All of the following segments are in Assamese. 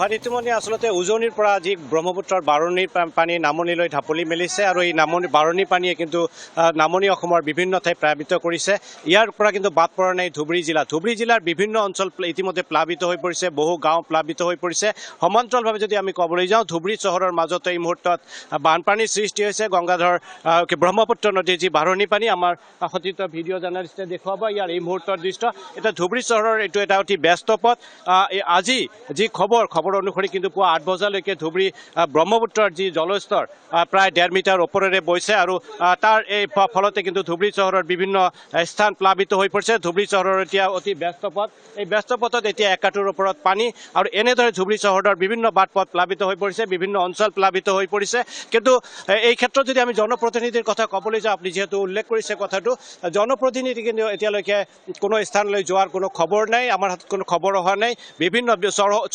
ঋতুমণি আচলতে উজনিৰ পৰা যি ব্ৰহ্মপুত্ৰৰ বাৰণীৰ পানী নামনিলৈ ঢাপলি মেলিছে আৰু এই বাৰণী পানীয়ে কিন্তু নামনি অসমৰ বিভিন্ন ঠাই প্লাবিত কৰিছে। ইয়াৰ পৰা কিন্তু বাদ পৰা নাই ধুবুৰী জিলা। ধুবুৰী জিলাৰ বিভিন্ন অঞ্চল ইতিমধ্যে প্লাবিত হৈ পৰিছে, বহু গাঁও প্লাবিত হৈ পৰিছে। সমান্তৰালভাৱে যদি আমি ক'বলৈ যাওঁ, ধুবুৰী চহৰৰ মাজতে এই মুহূৰ্তত বানপানীৰ সৃষ্টি হৈছে। গংগাধৰ ব্ৰহ্মপুত্ৰ নদীৰ যি বাৰণী পানী, আমাৰ সতীৰ্থ ভিডিঅ' জাৰ্নেলিষ্টে দেখুৱাব ইয়াৰ এই মুহূৰ্তৰ দৃশ্য। এতিয়া ধুবুৰী চহৰৰ এইটো এটা অতি ব্যস্ত পথ। আজি যি খবৰ অনুসৰি কিন্তু পুৱা ৮ বজালৈকে ধুবুৰী ব্ৰহ্মপুত্ৰৰ যি জলস্তৰ প্ৰায় ১.৫ মিটাৰ ওপৰেৰে বৈছে আৰু তাৰ এই ফলতে কিন্তু ধুবুৰী চহৰৰ বিভিন্ন স্থান প্লাবিত হৈ পৰিছে। ধুবুৰী চহৰৰ এতিয়া অতি ব্যস্ত পথ, এই ব্যস্ত পথত এতিয়া একাটোৰ ওপৰত পানী আৰু এনেদৰে ধুবুৰী চহৰৰ বিভিন্ন বাট পথ প্লাবিত হৈ পৰিছে, বিভিন্ন অঞ্চল প্লাবিত হৈ পৰিছে। কিন্তু এই ক্ষেত্ৰত যদি আমি জনপ্ৰতিনিধিৰ কথা ক'বলৈ যাওঁ, আপুনি যিহেতু উল্লেখ কৰিছে কথাটো, জনপ্ৰতিনিধি কিন্তু এতিয়ালৈকে কোনো স্থানলৈ যোৱাৰ কোনো খবৰ নাই, আমাৰ হাতত কোনো খবৰ অহা নাই। বিভিন্ন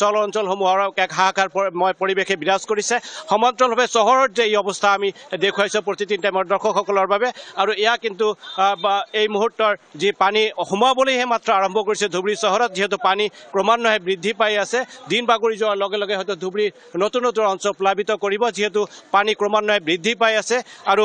চল অঞ্চলসমূহৰ এক হাহাকাৰময় পৰিৱেশে বিৰাজ কৰিছে। সমান্তৰালভাৱে চহৰত যে এই অৱস্থা আমি দেখুৱাইছোঁ প্ৰতিদিন টাইমৰ দৰ্শকসকলৰ বাবে, আৰু এয়া কিন্তু এই মুহূৰ্তৰ যি পানী সোমাবলৈহে মাত্ৰ আৰম্ভ কৰিছে ধুবুৰী চহৰত। যিহেতু পানী ক্ৰমান্বয়ে বৃদ্ধি পাই আছে, দিন বাগৰি যোৱাৰ লগে লগে হয়তো ধুবুৰীৰ নতুন নতুন অঞ্চল প্লাবিত কৰিব, যিহেতু পানী ক্ৰমান্বয়ে বৃদ্ধি পাই আছে। আৰু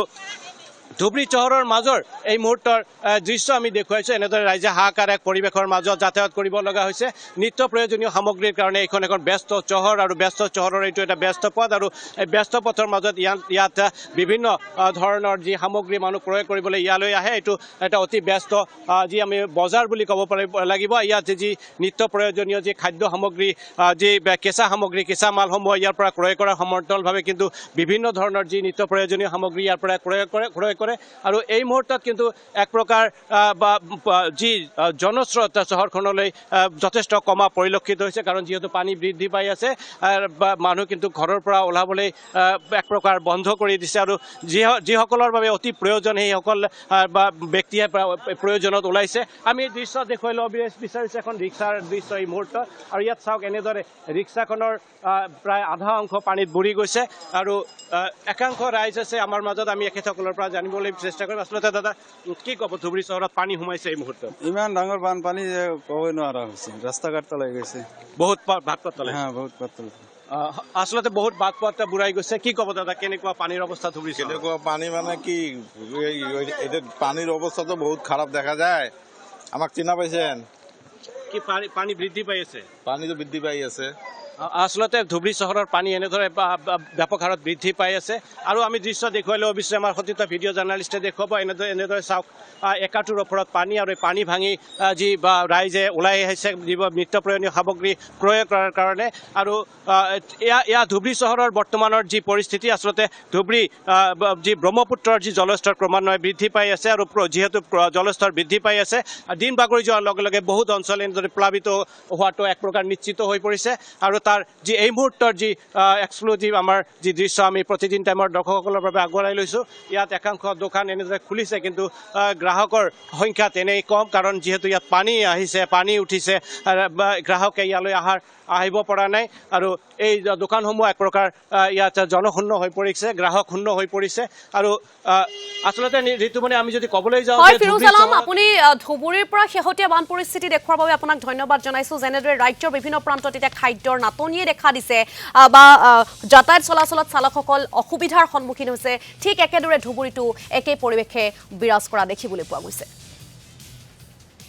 ধুবুৰী চহৰৰ মাজৰ এই মুহূৰ্তৰ দৃশ্য আমি দেখুৱাইছোঁ। এনেদৰে ৰাইজে হাহাকাৰ এক পৰিৱেশৰ মাজত যাতায়াত কৰিব লগা হৈছে। নিত্য প্ৰয়োজনীয় সামগ্ৰীৰ কাৰণে এইখন এখন ব্যস্ত চহৰ আৰু ব্যস্ত চহৰৰ এইটো এটা ব্যস্ত পথ, আৰু এই ব্যস্ত পথৰ মাজত ইয়াত বিভিন্ন ধৰণৰ যি সামগ্ৰী মানুহ ক্ৰয় কৰিবলৈ ইয়ালৈ আহে। এইটো এটা অতি ব্যস্ত যি আমি বজাৰ বুলি ক'ব লাগিব। ইয়াত যি নিত্য প্ৰয়োজনীয় যি খাদ্য সামগ্ৰী, যি কেঁচা সামগ্ৰী, কেঁচা মালসমূহ ইয়াৰ পৰা ক্ৰয় কৰাৰ সমান্তৰালভাৱে কিন্তু বিভিন্ন ধৰণৰ যি নিত্য প্ৰয়োজনীয় সামগ্ৰী ইয়াৰ পৰা ক্ৰয় কৰে। আৰু এই মুহূৰ্তত কিন্তু এক প্ৰকাৰ যি জনস্ৰোত চহৰখনলৈ যথেষ্ট কমা পৰিলক্ষিত হৈছে, কাৰণ যিহেতু পানী বৃদ্ধি পাই আছে, মানুহ কিন্তু ঘৰৰ পৰা ওলাবলৈ এক প্ৰকাৰ বন্ধ কৰি দিছে। আৰু যিসকলৰ বাবে অতি প্ৰয়োজন সেইসকল ব্যক্তিয়ে প্ৰয়োজনত ওলাইছে। আমি এই দৃশ্য দেখুৱাই ল'ব বিচাৰিছোঁ এখন ৰিক্সাৰ দৃশ্য এই মুহূৰ্তত, আৰু ইয়াত চাওক এনেদৰে ৰিক্সাখনৰ প্ৰায় আধা অংশ পানীত বুৰি গৈছে। আৰু একাংশ ৰাইজ আছে আমাৰ মাজত, আমি এখেতসকলৰ পৰা জানিবলৈ চেষ্টা কৰিম। আচলতে দাদা কি ক'ব, ধুবুৰী চহৰত পানী সোমাইছে এই মুহূৰ্তত? ইমান ডাঙৰ বানপানী যে ক'বই নোৱাৰা হৈছে, ৰাস্তা ঘাট তলাই গৈছে, বহুত বাট পথ তলাই। বহুত বাট তলাই। আচলতে বহুত বাট পথ বুৰাই গৈছে। কি ক'ব দাদা, কেনেকুৱা পানীৰ অৱস্থা ধুবুৰী? কেনেকুৱা পানী মানে কি, এতিয়া পানীৰ অৱস্থাটো বহুত খারাপ দেখা যায়। আমাক চিনা পাইছেন? কি পানী বৃদ্ধি পাই আছে? পানীটো বৃদ্ধি পাই আছে। আচলতে ধুবুৰী চহৰৰ পানী এনেদৰে ব্যাপক হাৰত বৃদ্ধি পাই আছে। আৰু আমি দৃশ্য দেখুৱাই ল'ব বিচাৰোঁ, আমাৰ সতীৰ্থ ভিডিঅ' জাৰ্নেলিষ্টে দেখুৱাব। এনেদৰে চাওক একাটোৰ ওপৰত পানী, আৰু এই পানী ভাঙি যি ৰাইজে ওলাই আহিছে নিত্য প্ৰয়োজনীয় সামগ্ৰী ক্ৰয় কৰাৰ কাৰণে। আৰু এয়া ধুবুৰী চহৰৰ বৰ্তমানৰ যি পৰিস্থিতি। আচলতে ধুবুৰী যি ব্ৰহ্মপুত্ৰৰ যি জলস্তৰ ক্ৰমান্বয়ে বৃদ্ধি পাই আছে, আৰু যিহেতু জলস্তৰ বৃদ্ধি পাই আছে, দিন বাগৰি যোৱাৰ লগে লগে বহুত অঞ্চল এনেদৰে প্লাবিত হোৱাটো এক প্ৰকাৰ নিশ্চিত হৈ পৰিছে। আৰু তাৰ যি এই মুহূৰ্তৰ যি এক্সক্লুজিভ আমাৰ যি দৃশ্য আমি প্ৰতিদিন টাইমৰ দৰ্শকসকলৰ বাবে আগবঢ়াই লৈছোঁ, ইয়াত একাংশ দোকান এনেদৰে খুলিছে, কিন্তু গ্ৰাহকৰ সংখ্যা তেনেই কম, কাৰণ যিহেতু ইয়াত পানী আহিছে, পানী উঠিছে, গ্ৰাহকে ইয়ালৈ আহিব পৰা নাই। আৰু এই দোকানসমূহ এক প্ৰকাৰ ইয়াত জনশূন্য হৈ পৰিছে, গ্ৰাহক শূন্য হৈ পৰিছে। আৰু আচলতে ঋতুমণি আমি যদি ক'বলৈ যাওঁ, আপুনি ধুবুৰীৰ পৰা শেহতীয়া বান পৰিস্থিতি দেখুৱাৰ বাবে আপোনাক ধন্যবাদ জনাইছোঁ। যেনেদৰে ৰাজ্যৰ বিভিন্ন প্ৰান্তত এতিয়া খাদ্যৰ নাটনিয়ে দেখা দিছে বা যাতায়াত চলাচলত চালকসকল অসুবিধাৰ সন্মুখীন হৈছে, ঠিক একেদৰে ধুবুৰীতো একেই পৰিৱেশে বিৰাজ কৰা দেখিবলৈ পোৱা গৈছে।